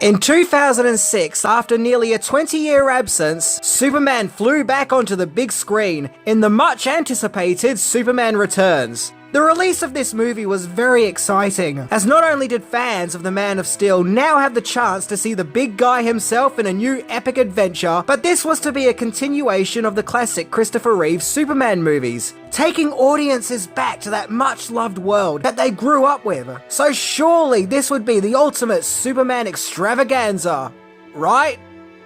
In 2006, after nearly a 20-year absence, Superman flew back onto the big screen in the much-anticipated Superman Returns. The release of this movie was very exciting, as not only did fans of the Man of Steel now have the chance to see the big guy himself in a new epic adventure, but this was to be a continuation of the classic Christopher Reeve Superman movies, taking audiences back to that much-loved world that they grew up with. So surely this would be the ultimate Superman extravaganza, right?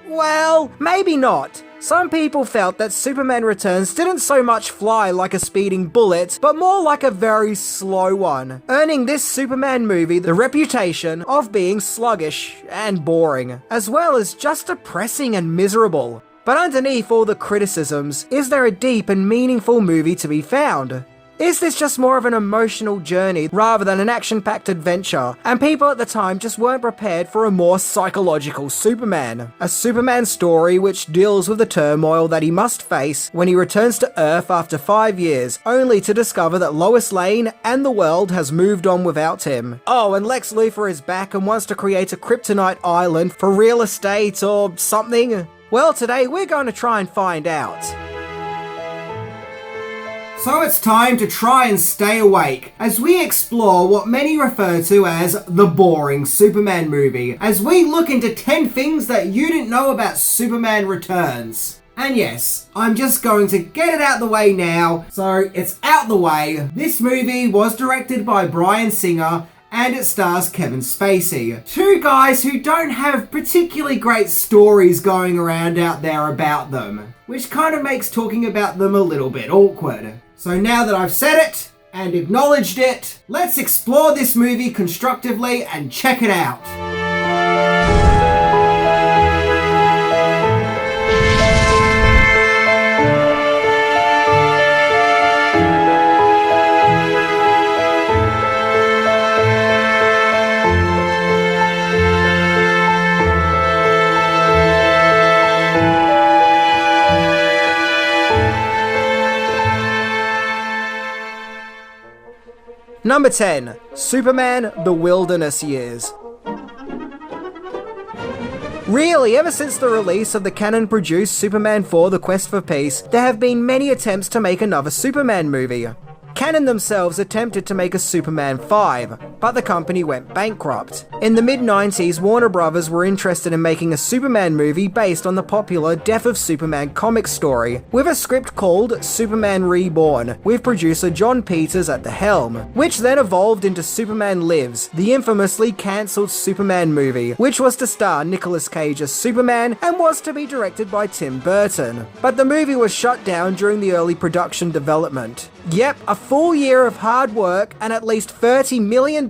Well, maybe not. Some people felt that Superman Returns didn't so much fly like a speeding bullet, but more like a very slow one, earning this Superman movie the reputation of being sluggish and boring, as well as just depressing and miserable. But underneath all the criticisms, is there a deep and meaningful movie to be found? Is this just more of an emotional journey rather than an action-packed adventure, and people at the time just weren't prepared for a more psychological Superman? A Superman story which deals with the turmoil that he must face when he returns to Earth after 5 years, only to discover that Lois Lane and the world has moved on without him. Oh, and Lex Luthor is back and wants to create a kryptonite island for real estate or something? Well, today we're going to try and find out. So it's time to try and stay awake as we explore what many refer to as the boring Superman movie, as we look into 10 things that you didn't know about Superman Returns. And yes, I'm just going to get it out the way now, so it's out the way. This movie was directed by Bryan Singer, and it stars Kevin Spacey. Two guys who don't have particularly great stories going around out there about them, which kind of makes talking about them a little bit awkward. So now that I've said it and acknowledged it, let's explore this movie constructively and check it out. Number 10. Superman: The Wilderness Years. Really, ever since the release of the Cannon-produced Superman 4: The Quest for Peace, there have been many attempts to make another Superman movie. Cannon themselves attempted to make a Superman 5, but the company went bankrupt. In the mid-90s, Warner Brothers were interested in making a Superman movie based on the popular Death of Superman comic story, with a script called Superman Reborn, with producer John Peters at the helm, which then evolved into Superman Lives, the infamously cancelled Superman movie, which was to star Nicolas Cage as Superman and was to be directed by Tim Burton. But the movie was shut down during the early production development. Yep, a full year of hard work and at least $30 million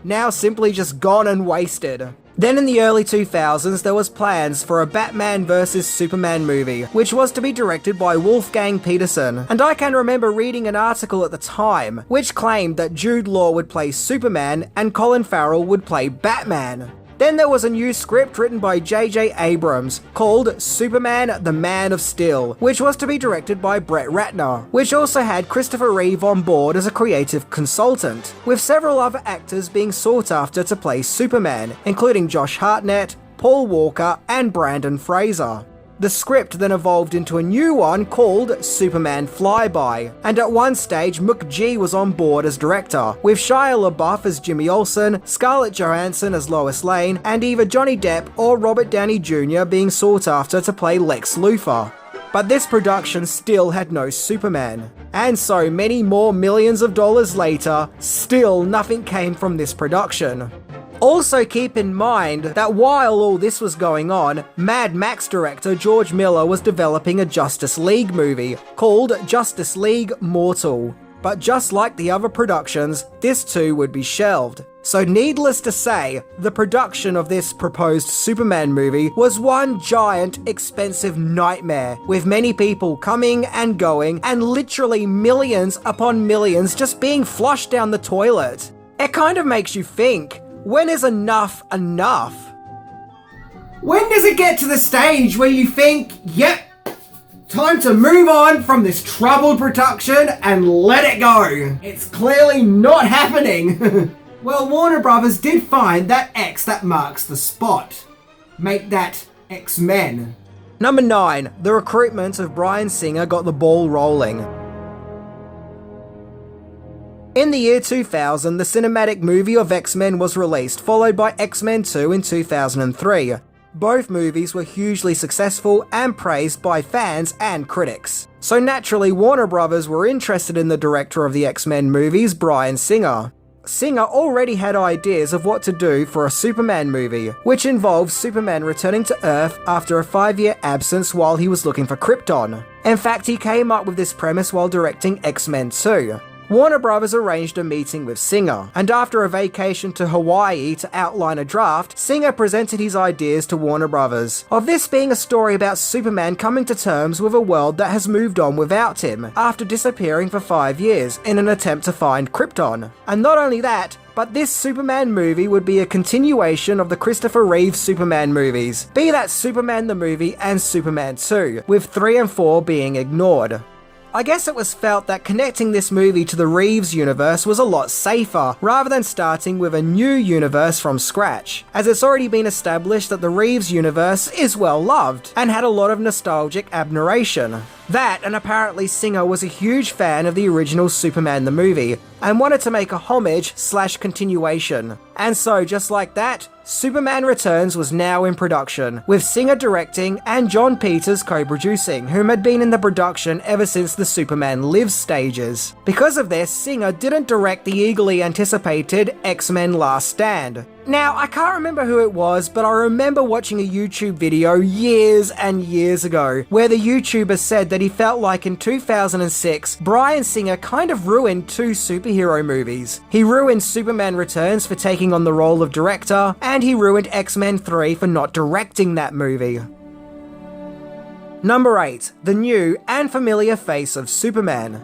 now simply just gone and wasted. Then in the early 2000s, there was plans for a Batman vs Superman movie, which was to be directed by Wolfgang Peterson, and I can remember reading an article at the time, which claimed that Jude Law would play Superman and Colin Farrell would play Batman. Then there was a new script written by J.J. Abrams called Superman: The Man of Steel, which was to be directed by Brett Ratner, which also had Christopher Reeve on board as a creative consultant, with several other actors being sought after to play Superman, including Josh Hartnett, Paul Walker, and Brandon Fraser. The script then evolved into a new one called Superman Flyby, and at one stage McG was on board as director, with Shia LaBeouf as Jimmy Olsen, Scarlett Johansson as Lois Lane, and either Johnny Depp or Robert Downey Jr. being sought after to play Lex Luthor. But this production still had no Superman. And so many more millions of dollars later, still nothing came from this production. Also keep in mind that while all this was going on, Mad Max director George Miller was developing a Justice League movie called Justice League Mortal. But just like the other productions, this too would be shelved. So needless to say, the production of this proposed Superman movie was one giant, expensive nightmare, with many people coming and going, and literally millions upon millions just being flushed down the toilet. It kind of makes you think, when is enough enough? When does it get to the stage where you think, yep, time to move on from this troubled production and let it go? It's clearly not happening. Well, Warner Brothers did find that X that marks the spot. Make that X-Men. Number 9. The recruitment of Bryan Singer got the ball rolling. In the year 2000, the cinematic movie of X-Men was released, followed by X-Men 2 in 2003. Both movies were hugely successful and praised by fans and critics. So naturally, Warner Brothers were interested in the director of the X-Men movies, Bryan Singer. Singer already had ideas of what to do for a Superman movie, which involves Superman returning to Earth after a 5-year absence while he was looking for Krypton. In fact, he came up with this premise while directing X-Men 2. Warner Brothers arranged a meeting with Singer, and after a vacation to Hawaii to outline a draft, Singer presented his ideas to Warner Brothers, of this being a story about Superman coming to terms with a world that has moved on without him, after disappearing for 5 years in an attempt to find Krypton. And not only that, but this Superman movie would be a continuation of the Christopher Reeve Superman movies, be that Superman the movie and Superman 2, with 3 and 4 being ignored. I guess it was felt that connecting this movie to the Reeves universe was a lot safer, rather than starting with a new universe from scratch, as it's already been established that the Reeves universe is well loved, and had a lot of nostalgic admiration. That, and apparently Singer was a huge fan of the original Superman the movie, and wanted to make a homage/continuation. And so, just like that, Superman Returns was now in production, with Singer directing and John Peters co-producing, whom had been in the production ever since the Superman Lives stages. Because of this, Singer didn't direct the eagerly anticipated X-Men Last Stand. Now, I can't remember who it was, but I remember watching a YouTube video years and years ago, where the YouTuber said that he felt like in 2006, Bryan Singer kind of ruined 2 superhero movies. He ruined Superman Returns for taking on the role of director, and he ruined X-Men 3 for not directing that movie. Number 8. The new and familiar face of Superman.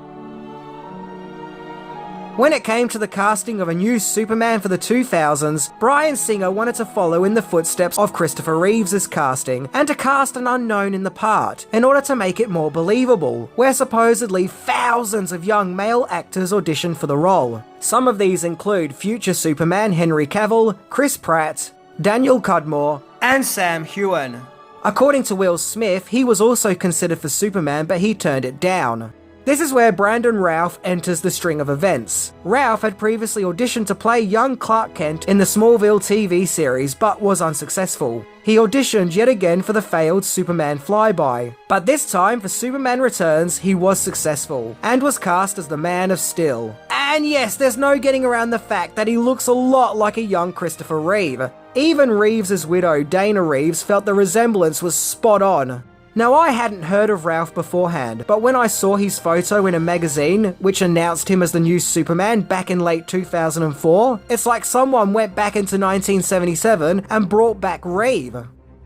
When it came to the casting of a new Superman for the 2000s, Bryan Singer wanted to follow in the footsteps of Christopher Reeves' casting, and to cast an unknown in the part, in order to make it more believable, where supposedly thousands of young male actors auditioned for the role. Some of these include future Superman Henry Cavill, Chris Pratt, Daniel Cudmore, and Sam Heughan. According to Will Smith, he was also considered for Superman, but he turned it down. This is where Brandon Routh enters the string of events. Routh had previously auditioned to play young Clark Kent in the Smallville TV series, but was unsuccessful. He auditioned yet again for the failed Superman Flyby, but this time for Superman Returns he was successful, and was cast as the Man of Steel. And yes, there's no getting around the fact that he looks a lot like a young Christopher Reeve. Even Reeves' widow, Dana Reeves, felt the resemblance was spot on. Now, I hadn't heard of Routh beforehand, but when I saw his photo in a magazine, which announced him as the new Superman back in late 2004, it's like someone went back into 1977 and brought back Reeve.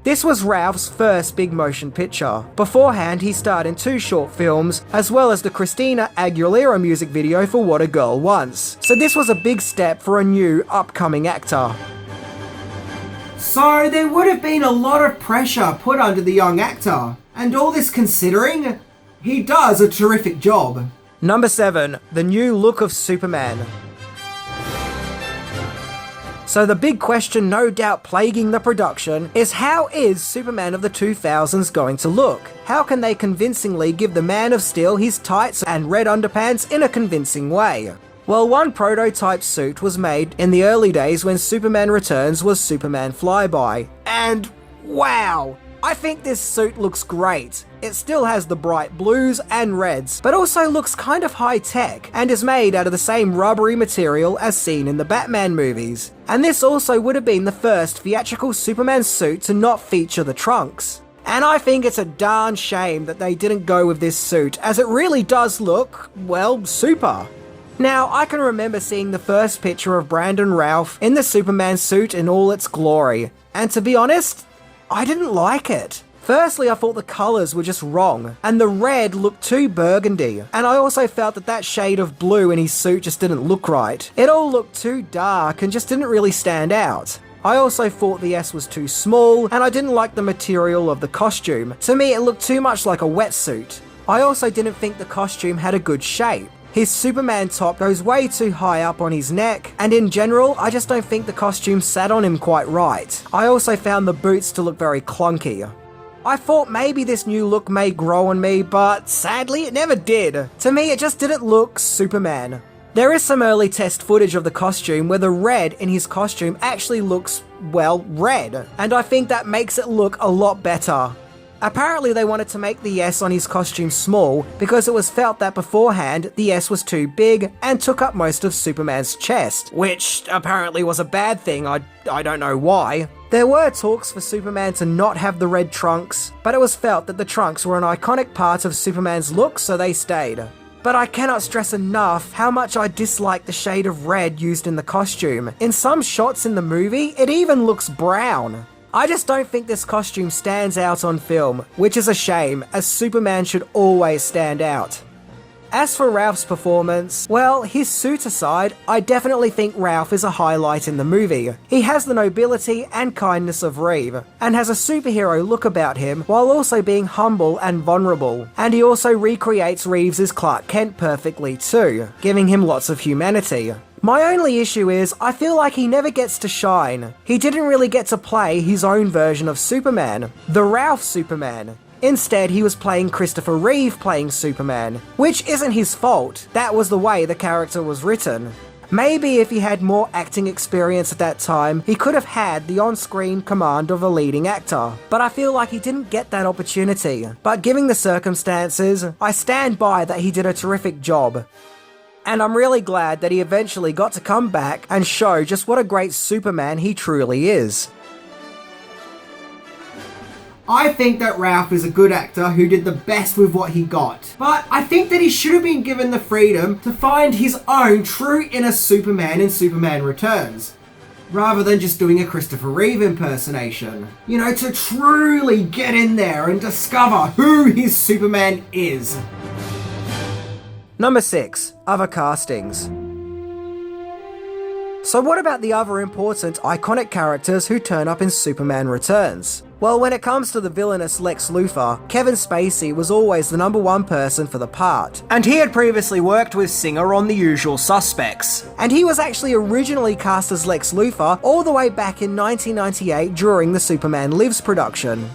This was Routh's first big motion picture. Beforehand, he starred in 2 short films, as well as the Christina Aguilera music video for What a Girl Wants. So this was a big step for a new, upcoming actor. So there would have been a lot of pressure put under the young actor, and all this considering, he does a terrific job. Number 7. The new look of Superman. So the big question no doubt plaguing the production is, how is Superman of the 2000s going to look? How can they convincingly give the Man of Steel his tights and red underpants in a convincing way? Well, one prototype suit was made in the early days when Superman Returns was Superman Flyby, and wow! I think this suit looks great. It still has the bright blues and reds, but also looks kind of high-tech, and is made out of the same rubbery material as seen in the Batman movies. And this also would have been the first theatrical Superman suit to not feature the trunks. And I think it's a darn shame that they didn't go with this suit, as it really does look, well, super. Now, I can remember seeing the first picture of Brandon Routh in the Superman suit in all its glory, and to be honest, I didn't like it. Firstly, I thought the colours were just wrong, and the red looked too burgundy, and I also felt that that shade of blue in his suit just didn't look right. It all looked too dark and just didn't really stand out. I also thought the S was too small, and I didn't like the material of the costume. To me, it looked too much like a wetsuit. I also didn't think the costume had a good shape. His Superman top goes way too high up on his neck, and in general, I just don't think the costume sat on him quite right. I also found the boots to look very clunky. I thought maybe this new look may grow on me, but sadly it never did. To me, it just didn't look Superman. There is some early test footage of the costume where the red in his costume actually looks, well, red, and I think that makes it look a lot better. Apparently they wanted to make the S on his costume small because it was felt that beforehand the S was too big and took up most of Superman's chest, which apparently was a bad thing, I don't know why. There were talks for Superman to not have the red trunks, but it was felt that the trunks were an iconic part of Superman's look, so they stayed. But I cannot stress enough how much I dislike the shade of red used in the costume. In some shots in the movie, it even looks brown. I just don't think this costume stands out on film, which is a shame, as Superman should always stand out. As for Ralph's performance, well, his suit aside, I definitely think Ralph is a highlight in the movie. He has the nobility and kindness of Reeve, and has a superhero look about him while also being humble and vulnerable. And he also recreates Reeves' Clark Kent perfectly too, giving him lots of humanity. My only issue is, I feel like he never gets to shine. He didn't really get to play his own version of Superman, the Ralph Superman. Instead, he was playing Christopher Reeve playing Superman, which isn't his fault, that was the way the character was written. Maybe if he had more acting experience at that time, he could have had the on-screen command of a leading actor, but I feel like he didn't get that opportunity. But given the circumstances, I stand by that he did a terrific job. And I'm really glad that he eventually got to come back and show just what a great Superman he truly is. I think that Ralph is a good actor who did the best with what he got. But I think that he should have been given the freedom to find his own true inner Superman in Superman Returns, rather than just doing a Christopher Reeve impersonation. You know, to truly get in there and discover who his Superman is. Number 6. Other castings. So what about the other important, iconic characters who turn up in Superman Returns? Well, when it comes to the villainous Lex Luthor, Kevin Spacey was always the number one person for the part. And he had previously worked with Singer on The Usual Suspects. And he was actually originally cast as Lex Luthor all the way back in 1998 during the Superman Lives production.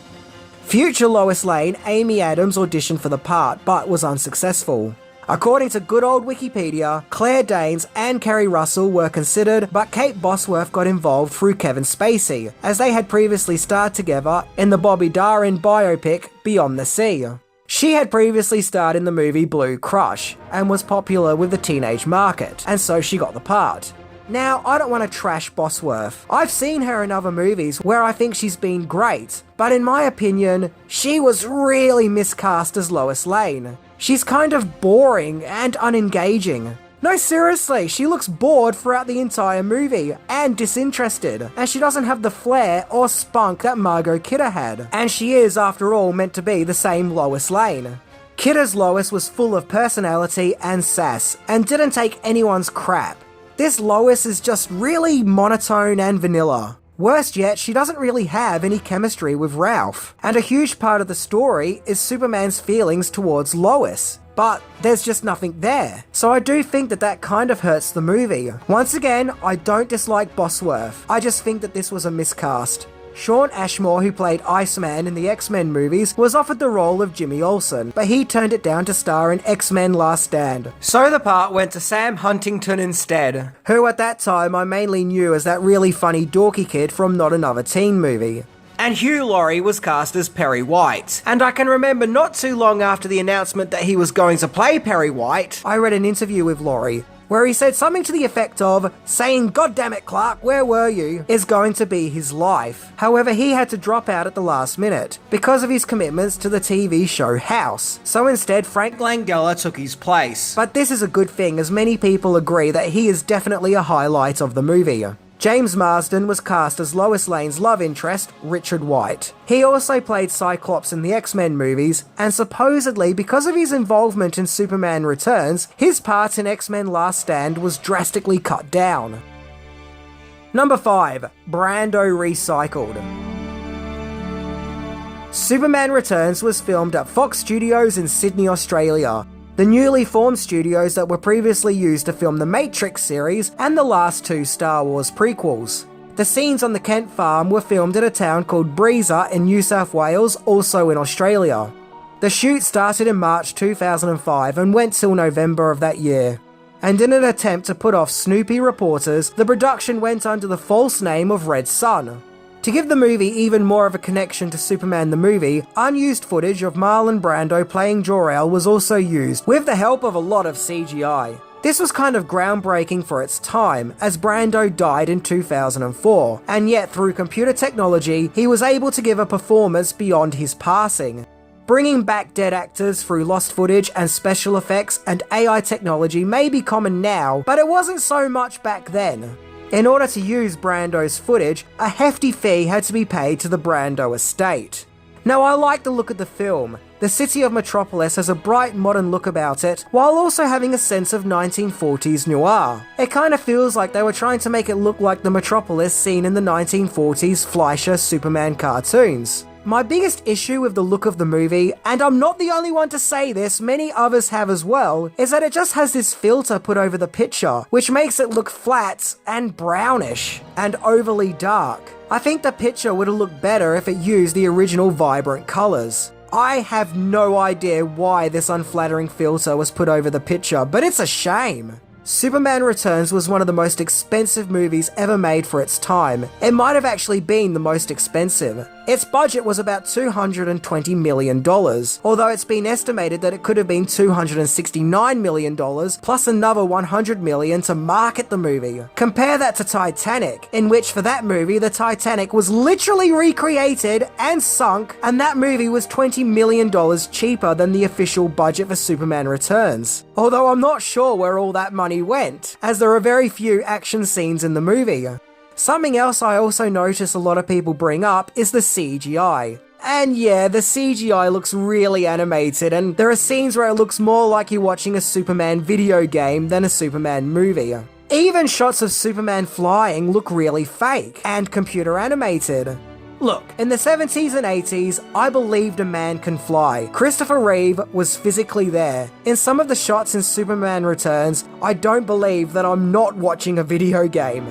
Future Lois Lane, Amy Adams auditioned for the part, but was unsuccessful. According to good old Wikipedia, Claire Danes and Kerry Russell were considered, but Kate Bosworth got involved through Kevin Spacey, as they had previously starred together in the Bobby Darin biopic Beyond the Sea. She had previously starred in the movie Blue Crush, and was popular with the teenage market, and so she got the part. Now, I don't want to trash Bosworth. I've seen her in other movies where I think she's been great, but in my opinion, she was really miscast as Lois Lane. She's kind of boring and unengaging. No, seriously, she looks bored throughout the entire movie, and disinterested, and she doesn't have the flair or spunk that Margot Kidder had. And she is, after all, meant to be the same Lois Lane. Kidder's Lois was full of personality and sass, and didn't take anyone's crap. This Lois is just really monotone and vanilla. Worst yet, she doesn't really have any chemistry with Ralph, and a huge part of the story is Superman's feelings towards Lois, but there's just nothing there. So I do think that that kind of hurts the movie. Once again, I don't dislike Bosworth, I just think that this was a miscast. Shawn Ashmore, who played Iceman in the X-Men movies, was offered the role of Jimmy Olsen, but he turned it down to star in X-Men Last Stand. So the part went to Sam Huntington instead, who at that time I mainly knew as that really funny dorky kid from Not Another Teen Movie. And Hugh Laurie was cast as Perry White. And I can remember not too long after the announcement that he was going to play Perry White, I read an interview with Laurie, where he said something to the effect of, saying, "God damn it, Clark, where were you?" is going to be his life. However, he had to drop out at the last minute, because of his commitments to the TV show House. So instead, Frank Langella took his place. But this is a good thing, as many people agree that he is definitely a highlight of the movie. James Marsden was cast as Lois Lane's love interest, Richard White. He also played Cyclops in the X-Men movies, and supposedly because of his involvement in Superman Returns, his part in X-Men Last Stand was drastically cut down. Number 5. Brando recycled. Superman Returns was filmed at Fox Studios in Sydney, Australia. the newly formed studios that were previously used to film the Matrix series and the last 2 Star Wars prequels. The scenes on the Kent farm were filmed at a town called Breeza in New South Wales, also in Australia. The shoot started in March 2005 and went till November of that year. And in an attempt to put off Snoopy reporters, the production went under the false name of Red Sun. To give the movie even more of a connection to Superman the movie, unused footage of Marlon Brando playing Jor-El was also used, with the help of a lot of CGI. This was kind of groundbreaking for its time, as Brando died in 2004, and yet through computer technology, he was able to give a performance beyond his passing. Bringing back dead actors through lost footage and special effects and AI technology may be common now, but it wasn't so much back then. In order to use Brando's footage, a hefty fee had to be paid to the Brando estate. Now, I like the look of the film. The city of Metropolis has a bright modern look about it, while also having a sense of 1940s noir. It kind of feels like they were trying to make it look like the Metropolis seen in the 1940s Fleischer Superman cartoons. My biggest issue with the look of the movie, and I'm not the only one to say this, many others have as well, is that it just has this filter put over the picture, which makes it look flat and brownish and overly dark. I think the picture would have looked better if it used the original vibrant colours. I have no idea why this unflattering filter was put over the picture, but it's a shame. Superman Returns was one of the most expensive movies ever made for its time. It might have actually been the most expensive. Its budget was about $220 million, although it's been estimated that it could have been $269 million, plus another $100 million to market the movie. Compare that to Titanic, in which for that movie, the Titanic was literally recreated and sunk, and that movie was $20 million cheaper than the official budget for Superman Returns. Although I'm not sure where all that money went, as there are very few action scenes in the movie. Something else I also notice a lot of people bring up is the CGI. And yeah, the CGI looks really animated, and there are scenes where it looks more like you're watching a Superman video game than a Superman movie. Even shots of Superman flying look really fake and computer animated. Look, in the 70s and 80s, I believed a man can fly. Christopher Reeve was physically there. In some of the shots in Superman Returns, I don't believe that I'm not watching a video game.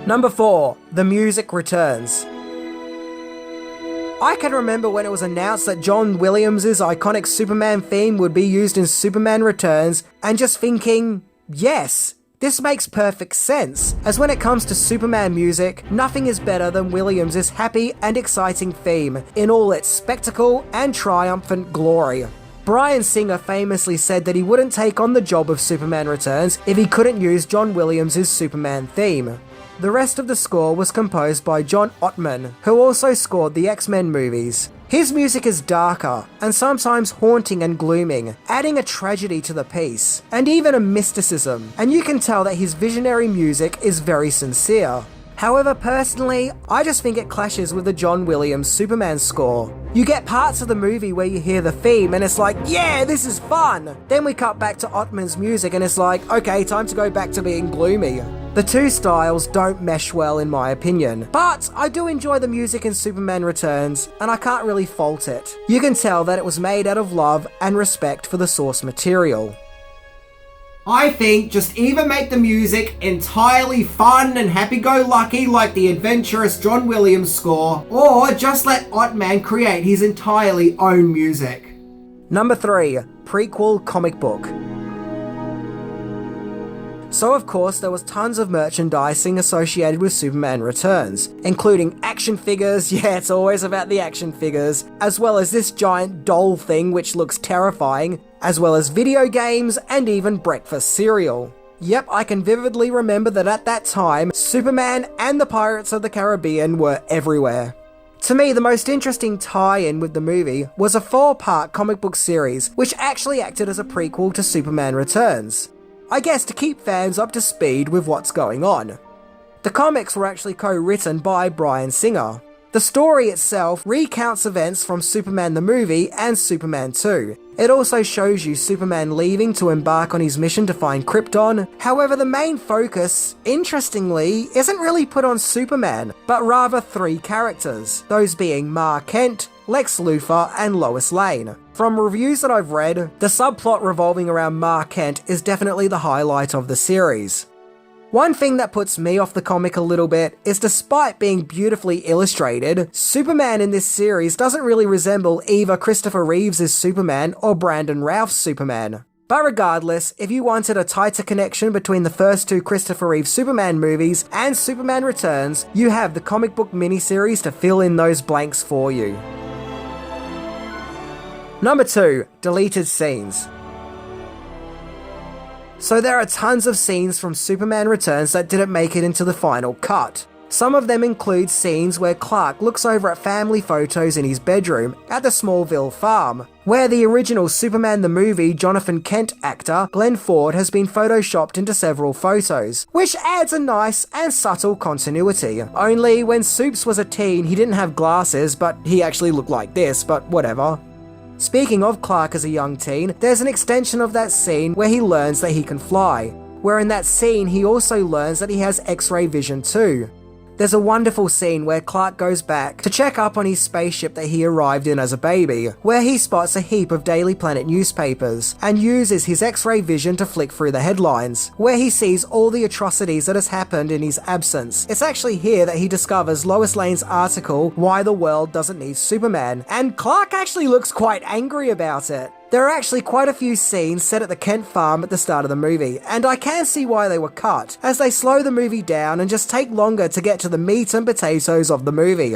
Number 4. The music returns. I can remember when it was announced that John Williams' iconic Superman theme would be used in Superman Returns, and just thinking, yes, this makes perfect sense, as when it comes to Superman music, nothing is better than Williams' happy and exciting theme, in all its spectacle and triumphant glory. Bryan Singer famously said that he wouldn't take on the job of Superman Returns if he couldn't use John Williams' Superman theme. The rest of the score was composed by John Ottman, who also scored the X-Men movies. His music is darker, and sometimes haunting and glooming, adding a tragedy to the piece, and even a mysticism, and you can tell that his visionary music is very sincere. However, personally, I just think it clashes with the John Williams Superman score. You get parts of the movie where you hear the theme and it's like, yeah, this is fun! Then we cut back to Ottman's music and it's like, okay, time to go back to being gloomy. The two styles don't mesh well in my opinion, but I do enjoy the music in Superman Returns, and I can't really fault it. You can tell that it was made out of love and respect for the source material. I think just either make the music entirely fun and happy-go-lucky like the adventurous John Williams score, or just let Ottman create his entirely own music. Number 3. Prequel comic book. So of course there was tons of merchandising associated with Superman Returns, including action figures, yeah, it's always about the action figures, as well as this giant doll thing which looks terrifying, as well as video games and even breakfast cereal. Yep, I can vividly remember that at that time, Superman and the Pirates of the Caribbean were everywhere. To me, the most interesting tie-in with the movie was a 4-part comic book series, which actually acted as a prequel to Superman Returns. I guess to keep fans up to speed with what's going on. The comics were actually co-written by Bryan Singer. The story itself recounts events from Superman the movie and Superman 2. It also shows you Superman leaving to embark on his mission to find Krypton. However, the main focus, interestingly, isn't really put on Superman, but rather three characters, those being Ma Kent, Lex Luthor, and Lois Lane. From reviews that I've read, the subplot revolving around Ma Kent is definitely the highlight of the series. One thing that puts me off the comic a little bit is despite being beautifully illustrated, Superman in this series doesn't really resemble either Christopher Reeves' Superman or Brandon Routh's Superman. But regardless, if you wanted a tighter connection between the first two Christopher Reeve Superman movies and Superman Returns, you have the comic book miniseries to fill in those blanks for you. Number 2. Deleted scenes. So there are tons of scenes from Superman Returns that didn't make it into the final cut. Some of them include scenes where Clark looks over at family photos in his bedroom at the Smallville farm, where the original Superman the movie Jonathan Kent actor Glenn Ford has been photoshopped into several photos, which adds a nice and subtle continuity. Only when Supes was a teen he didn't have glasses, but he actually looked like this, but whatever. Speaking of Clark as a young teen, there's an extension of that scene where he learns that he can fly, where in that scene he also learns that he has X-ray vision too. There's a wonderful scene where Clark goes back to check up on his spaceship that he arrived in as a baby, where he spots a heap of Daily Planet newspapers, and uses his X-ray vision to flick through the headlines, where he sees all the atrocities that has happened in his absence. It's actually here that he discovers Lois Lane's article, Why the World Doesn't Need Superman, and Clark actually looks quite angry about it. There are actually quite a few scenes set at the Kent farm at the start of the movie, and I can see why they were cut, as they slow the movie down and just take longer to get to the meat and potatoes of the movie.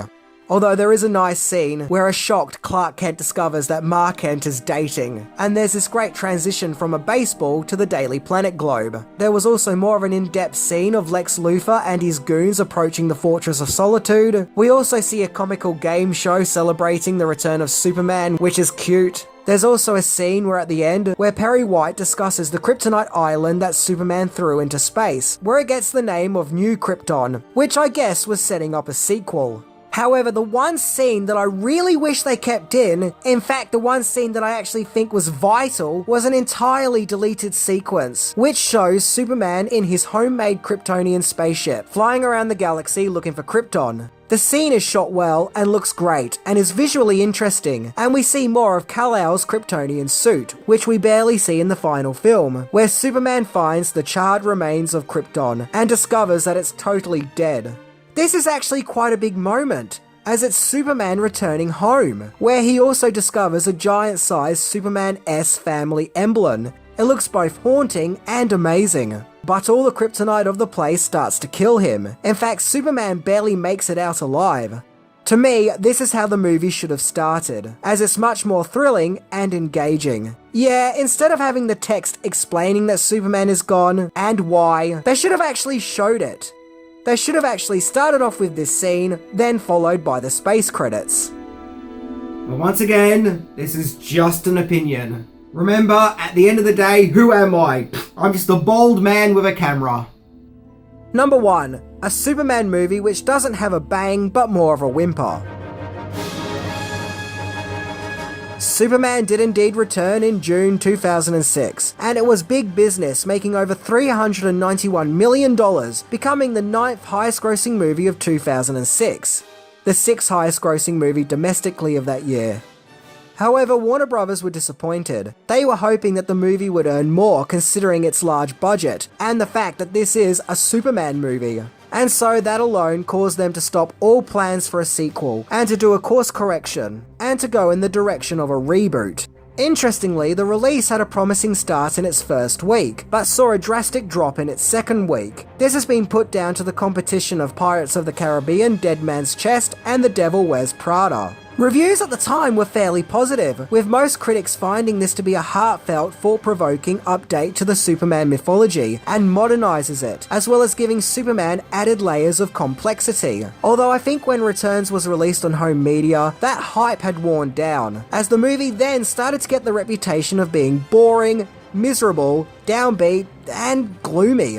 Although there is a nice scene where a shocked Clark Kent discovers that Ma Kent is dating, and there's this great transition from a baseball to the Daily Planet globe. There was also more of an in-depth scene of Lex Luthor and his goons approaching the Fortress of Solitude. We also see a comical game show celebrating the return of Superman, which is cute. There's also a scene where at the end, where Perry White discusses the Kryptonite island that Superman threw into space, where it gets the name of New Krypton, which I guess was setting up a sequel. However, the one scene that I really wish they kept in fact the one scene that I actually think was vital, was an entirely deleted sequence, which shows Superman in his homemade Kryptonian spaceship, flying around the galaxy looking for Krypton. The scene is shot well and looks great and is visually interesting, and we see more of Kal-El's Kryptonian suit, which we barely see in the final film, where Superman finds the charred remains of Krypton and discovers that it's totally dead. This is actually quite a big moment, as it's Superman returning home, where he also discovers a giant-sized Superman S family emblem. It looks both haunting and amazing. But all the kryptonite of the place starts to kill him. In fact, Superman barely makes it out alive. To me, this is how the movie should have started, as it's much more thrilling and engaging. Yeah, instead of having the text explaining that Superman is gone and why, they should have actually showed it. They should have actually started off with this scene, then followed by the space credits. But once again, this is just an opinion. Remember, at the end of the day, who am I? I'm just a bald man with a camera. Number 1. A Superman movie which doesn't have a bang but more of a whimper. Superman did indeed return in June 2006, and it was big business, making over $391 million, becoming the 9th highest grossing movie of 2006, the 6th highest grossing movie domestically of that year. However, Warner Brothers were disappointed. They were hoping that the movie would earn more considering its large budget, and the fact that this is a Superman movie. And so that alone caused them to stop all plans for a sequel, and to do a course correction, and to go in the direction of a reboot. Interestingly, the release had a promising start in its first week, but saw a drastic drop in its second week. This has been put down to the competition of Pirates of the Caribbean, Dead Man's Chest, and The Devil Wears Prada. Reviews at the time were fairly positive, with most critics finding this to be a heartfelt, thought-provoking update to the Superman mythology, and modernizes it, as well as giving Superman added layers of complexity. Although I think when Returns was released on home media, that hype had worn down, as the movie then started to get the reputation of being boring, miserable, downbeat, and gloomy.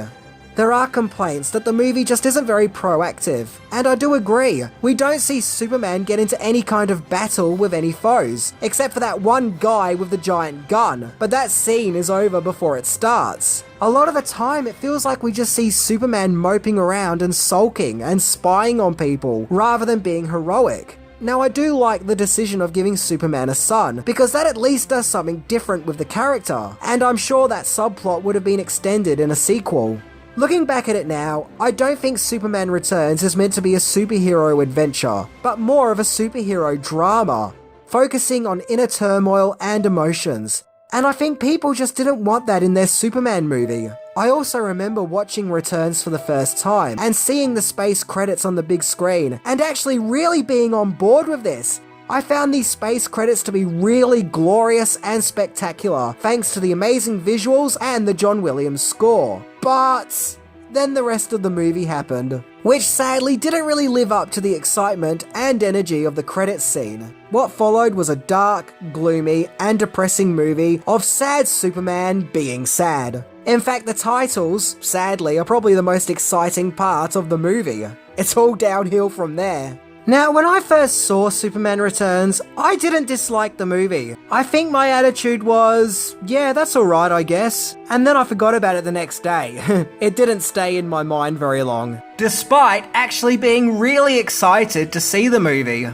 There are complaints that the movie just isn't very proactive, and I do agree. We don't see Superman get into any kind of battle with any foes, except for that one guy with the giant gun, but that scene is over before it starts. A lot of the time it feels like we just see Superman moping around and sulking and spying on people, rather than being heroic. Now I do like the decision of giving Superman a son, because that at least does something different with the character, and I'm sure that subplot would have been extended in a sequel. Looking back at it now, I don't think Superman Returns is meant to be a superhero adventure, but more of a superhero drama, focusing on inner turmoil and emotions. And I think people just didn't want that in their Superman movie. I also remember watching Returns for the first time and seeing the space credits on the big screen and actually really being on board with this. I found these space credits to be really glorious and spectacular, thanks to the amazing visuals and the John Williams score. But then the rest of the movie happened, which sadly didn't really live up to the excitement and energy of the credits scene. What followed was a dark, gloomy, and depressing movie of sad Superman being sad. In fact, the titles, sadly, are probably the most exciting part of the movie. It's all downhill from there. Now, when I first saw Superman Returns, I didn't dislike the movie. I think my attitude was, yeah, that's alright, I guess. And then I forgot about it the next day. It didn't stay in my mind very long, despite actually being really excited to see the movie.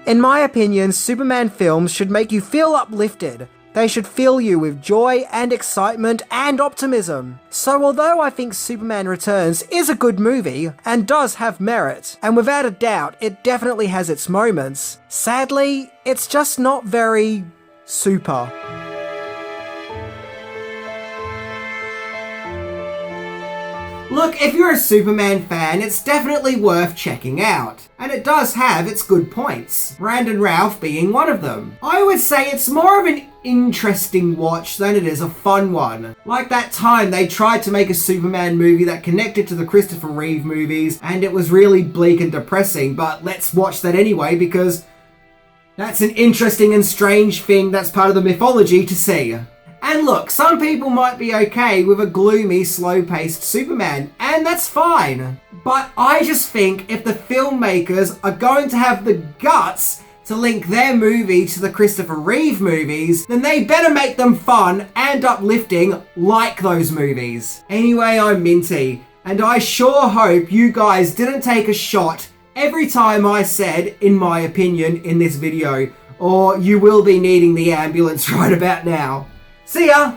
In my opinion, Superman films should make you feel uplifted. They should fill you with joy and excitement and optimism. So although I think Superman Returns is a good movie and does have merit, and without a doubt it definitely has its moments, sadly, it's just not very super. Look, if you're a Superman fan, it's definitely worth checking out. And it does have its good points, Brandon Routh being one of them. I would say it's more of an interesting watch than it is a fun one. Like that time they tried to make a Superman movie that connected to the Christopher Reeve movies, and it was really bleak and depressing, but let's watch that anyway because that's an interesting and strange thing that's part of the mythology to see. And look, some people might be okay with a gloomy, slow-paced Superman, and that's fine. But I just think if the filmmakers are going to have the guts to link their movie to the Christopher Reeve movies, then they better make them fun and uplifting like those movies. Anyway, I'm Minty, and I sure hope you guys didn't take a shot every time I said, in my opinion, in this video, or you will be needing the ambulance right about now. See ya!